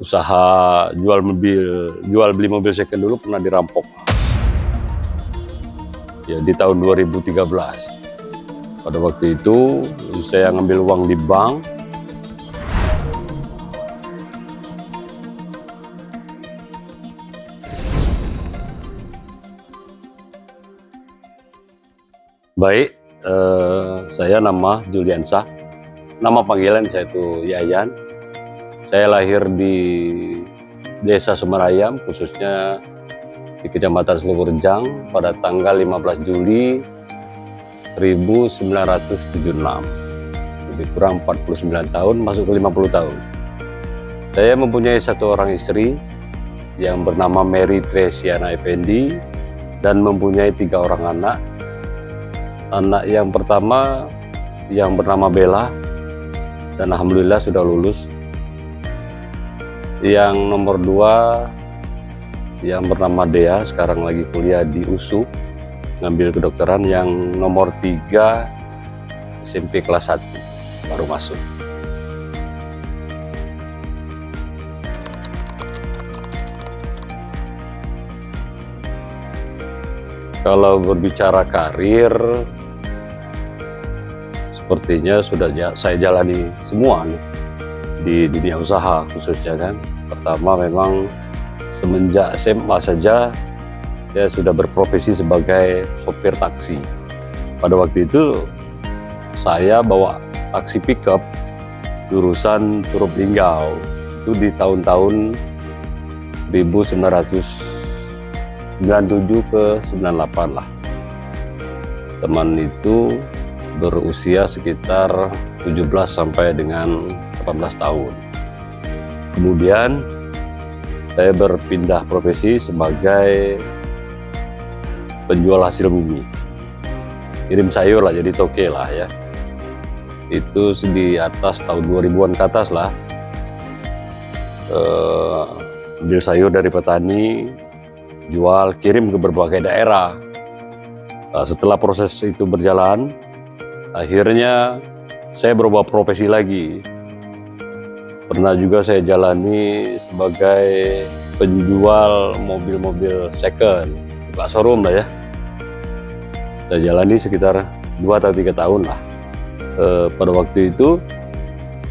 usaha jual beli mobil second dulu pernah dirampok ya di tahun 2013. Pada waktu itu saya ngambil uang di bank. Baik, saya nama Juliansa, nama panggilan saya itu Yayan. Saya lahir di Desa Sumerayam, khususnya di Kecamatan Selugurjang pada tanggal 15 Juli 1976. Lebih kurang 49 tahun, masuk ke 50 tahun. Saya mempunyai satu orang istri yang bernama Mary Tresiana Effendi dan mempunyai 3 orang anak. Anak yang pertama yang bernama Bella dan alhamdulillah sudah lulus. Yang nomor 2 yang bernama Dea, sekarang lagi kuliah di USU ngambil kedokteran. Yang nomor 3 SMP kelas 1 baru masuk. Kalau berbicara karir, sepertinya sudah saya jalani semua nih di dunia usaha khususnya kan. Pertama memang semenjak SMA saja saya sudah berprofesi sebagai sopir taksi. Pada waktu itu saya bawa taksi pickup jurusan Curug Linggau, itu di tahun-tahun 1997 ke 98 lah. Teman itu berusia sekitar 17 sampai dengan 18 tahun. Kemudian saya berpindah profesi sebagai penjual hasil bumi, kirim sayur lah, jadi toke lah ya. Itu di atas tahun 2000-an ke atas lah. Ambil sayur dari petani, jual, kirim ke berbagai daerah. Setelah proses itu berjalan, akhirnya saya berubah profesi lagi. Pernah juga saya jalani sebagai penjual mobil-mobil second, buka showroom lah ya. Saya jalani sekitar 2 atau 3 tahun lah. Pada waktu itu,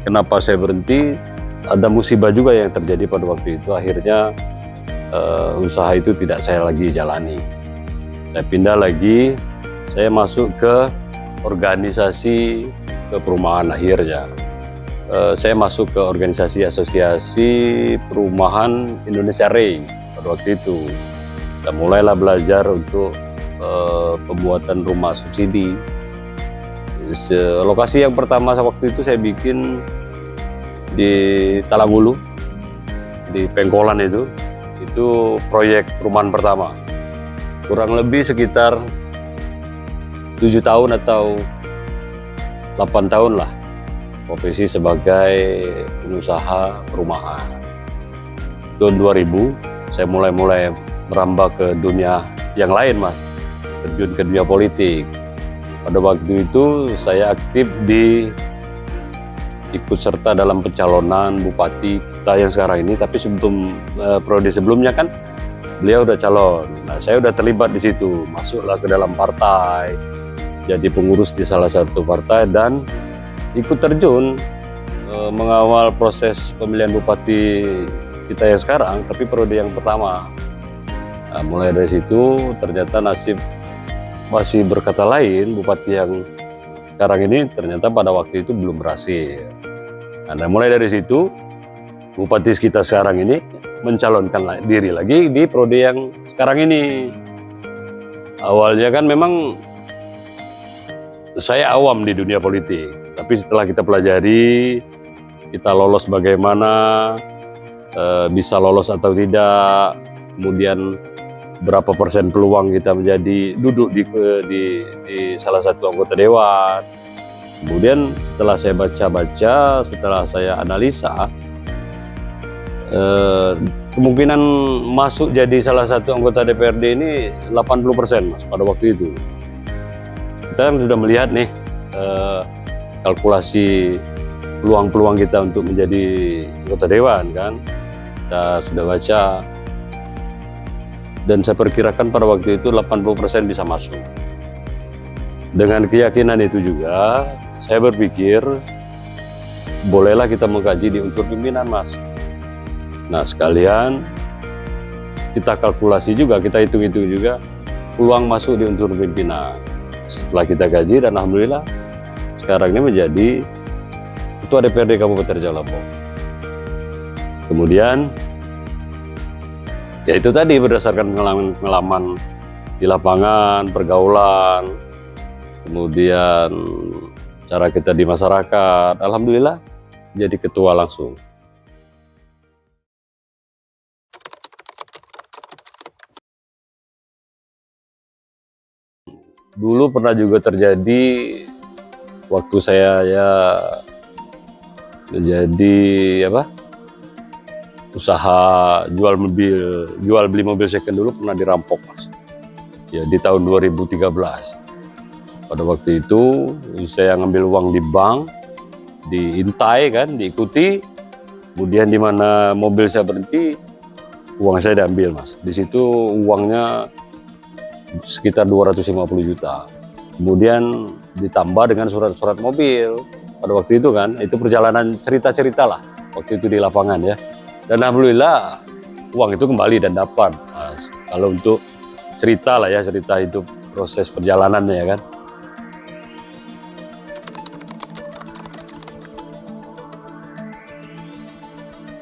kenapa saya berhenti? Ada musibah juga yang terjadi pada waktu itu. Akhirnya usaha itu tidak saya lagi jalani. Saya pindah lagi, saya masuk ke organisasi perumahan akhirnya. Saya masuk ke organisasi Asosiasi Perumahan Indonesia REI pada waktu itu. Kita mulailah belajar untuk pembuatan rumah subsidi. Lokasi yang pertama waktu itu saya bikin di Talanggulu, di Pengkolan itu proyek perumahan pertama. Kurang lebih sekitar 7 tahun atau 8 tahun lah profesi sebagai pengusaha perumahan. Tahun 2000 saya mulai merambah ke dunia yang lain mas, terjun ke dunia politik. Pada waktu itu saya aktif ikut serta dalam pencalonan bupati kita yang sekarang ini, tapi sebelum periode sebelumnya kan beliau udah calon. Nah, saya udah terlibat di situ, masuklah ke dalam partai, jadi pengurus di salah satu partai dan ikut terjun mengawal proses pemilihan bupati kita yang sekarang, tapi periode yang pertama. Nah, mulai dari situ ternyata nasib masih berkata lain, bupati yang sekarang ini ternyata pada waktu itu belum berhasil. Nah, mulai dari situ bupati kita sekarang ini mencalonkan diri lagi di periode yang sekarang ini. Awalnya kan memang saya awam di dunia politik, tapi setelah kita pelajari, kita lolos bagaimana, bisa lolos atau tidak, kemudian berapa persen peluang kita menjadi duduk di salah satu anggota dewan. Kemudian setelah saya baca-baca, setelah saya analisa, kemungkinan masuk jadi salah satu anggota DPRD ini 80% mas pada waktu itu. Kita sudah melihat nih kalkulasi peluang-peluang kita untuk menjadi anggota dewan kan. kita sudah baca, dan saya perkirakan pada waktu itu 80% bisa masuk. Dengan keyakinan itu juga, saya berpikir, bolehlah kita mengkaji di unsur pimpinan, Mas. Nah, sekalian kita kalkulasi juga, kita hitung-hitung juga peluang masuk di unsur pimpinan. Setelah kita kaji, dan alhamdulillah sekarang ini menjadi Ketua DPRD Kabupaten Raja Lampung. Kemudian, ya itu tadi berdasarkan pengalaman di lapangan, pergaulan, kemudian cara kita di masyarakat, alhamdulillah jadi ketua langsung. Dulu pernah juga terjadi waktu saya ya menjadi usaha jual beli mobil second dulu pernah dirampok, Mas. Ya di tahun 2013. Pada waktu itu saya ngambil uang di bank, diintai kan, diikuti, kemudian di mana mobil saya berhenti, uang saya diambil, Mas. Di situ uangnya sekitar 250 juta. Kemudian ditambah dengan surat-surat mobil. Pada waktu itu kan, itu perjalanan cerita-cerita lah waktu itu di lapangan ya. Dan alhamdulillah uang itu kembali dan dapat, Mas. Kalau untuk cerita lah ya, cerita itu proses perjalanannya ya kan.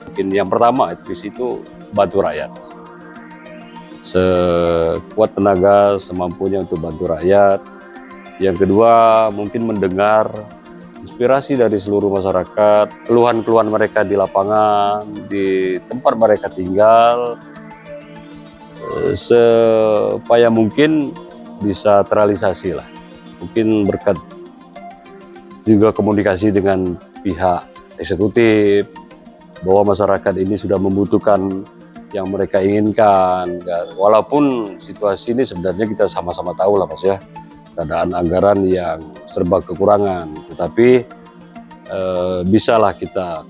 Mungkin yang pertama itu di situ bantu rakyat. Sekuat tenaga semampunya untuk bantu rakyat. Yang kedua mungkin mendengar inspirasi dari seluruh masyarakat, keluhan-keluhan mereka di lapangan, di tempat mereka tinggal, supaya mungkin bisa terrealisasi lah. Mungkin berkat juga komunikasi dengan pihak eksekutif, bahwa masyarakat ini sudah membutuhkan yang mereka inginkan. Walaupun situasi ini sebenarnya kita sama-sama tahu lah, Mas ya, keadaan anggaran yang serba kekurangan, tetapi bisalah kita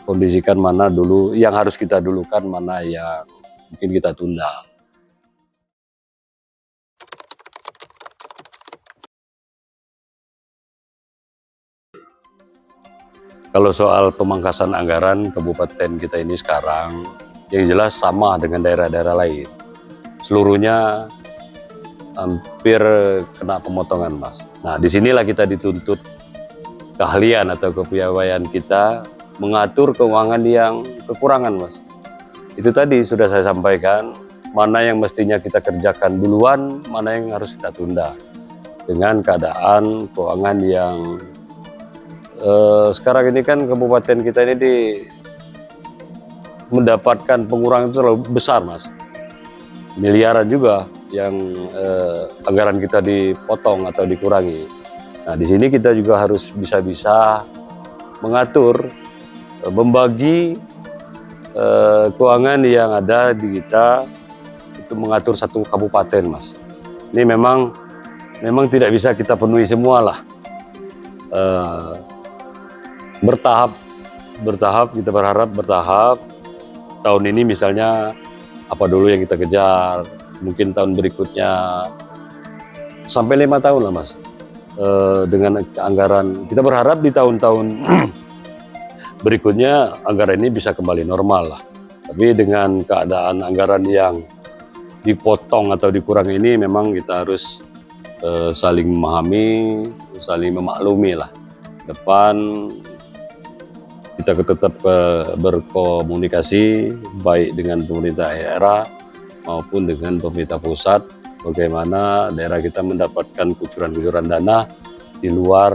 kondisikan mana dulu yang harus kita dulukan, mana yang mungkin kita tunda. Kalau soal pemangkasan anggaran kabupaten kita ini sekarang, yang jelas sama dengan daerah-daerah lain. Seluruhnya hampir kena pemotongan, Mas. Nah, disinilah kita dituntut keahlian atau kepiawaian kita mengatur keuangan yang kekurangan, Mas. Itu tadi sudah saya sampaikan, mana yang mestinya kita kerjakan duluan, mana yang harus kita tunda. Dengan keadaan keuangan yang sekarang ini kan kabupaten kita ini mendapatkan pengurangan itu terlalu besar, Mas. Miliaran juga yang anggaran kita dipotong atau dikurangi. Nah, di sini kita juga harus bisa-bisa mengatur, membagi keuangan yang ada di kita itu mengatur satu kabupaten, Mas. Ini memang tidak bisa kita penuhi semua lah. Bertahap kita berharap bertahap. Tahun ini misalnya apa dulu yang kita kejar, mungkin tahun berikutnya sampai 5 tahun lah, Mas. Dengan anggaran kita berharap di tahun-tahun berikutnya anggaran ini bisa kembali normal lah. Tapi dengan keadaan anggaran yang dipotong atau dikurangi ini, memang kita harus saling memahami, saling memaklumi lah. Depan kita tetap berkomunikasi baik dengan pemerintah daerah maupun dengan pemerintah pusat, bagaimana daerah kita mendapatkan kucuran-kucuran dana di luar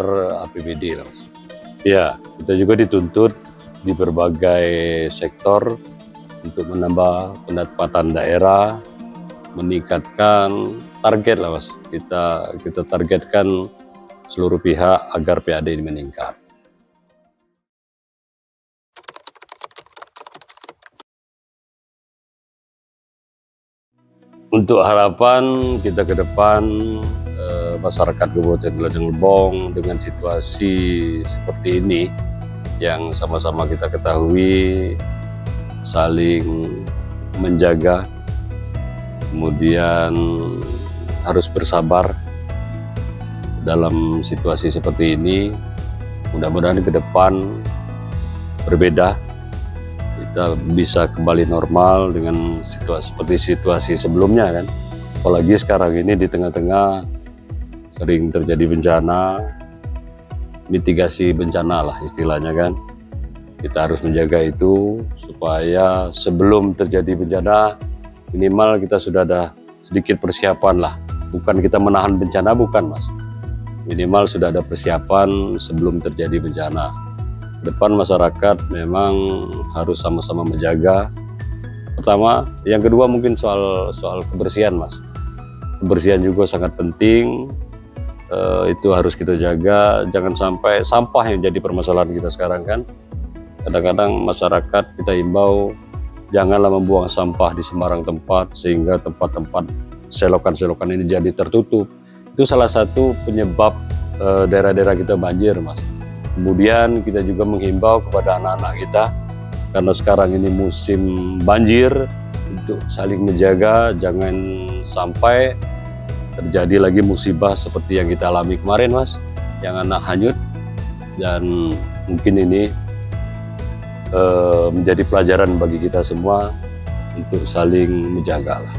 APBD. Ya, kita juga dituntut di berbagai sektor untuk menambah pendapatan daerah, meningkatkan target lah, Mas. Kita targetkan seluruh pihak agar PAD ini meningkat. Untuk harapan kita ke depan, masyarakat Kabupaten Lajang Lebong dengan situasi seperti ini yang sama-sama kita ketahui, saling menjaga, kemudian harus bersabar dalam situasi seperti ini. Mudah-mudahan ke depan berbeda, kita bisa kembali normal dengan seperti situasi sebelumnya kan. Apalagi sekarang ini di tengah-tengah sering terjadi bencana, mitigasi bencana lah istilahnya kan. Kita harus menjaga itu supaya sebelum terjadi bencana minimal kita sudah ada sedikit persiapan lah. Bukan kita menahan bencana, bukan mas. Minimal sudah ada persiapan sebelum terjadi bencana. Depan masyarakat memang harus sama-sama menjaga. Pertama, yang kedua mungkin soal kebersihan mas. Kebersihan juga sangat penting. Itu harus kita jaga. Jangan sampai sampah yang jadi permasalahan kita sekarang kan. Kadang-kadang masyarakat kita himbau janganlah membuang sampah di sembarang tempat sehingga tempat-tempat selokan-selokan ini jadi tertutup. Itu salah satu penyebab daerah-daerah kita banjir mas. Kemudian kita juga menghimbau kepada anak-anak kita karena sekarang ini musim banjir untuk saling menjaga, jangan sampai terjadi lagi musibah seperti yang kita alami kemarin mas, yang anak hanyut. Dan mungkin ini menjadi pelajaran bagi kita semua untuk saling menjaga lah.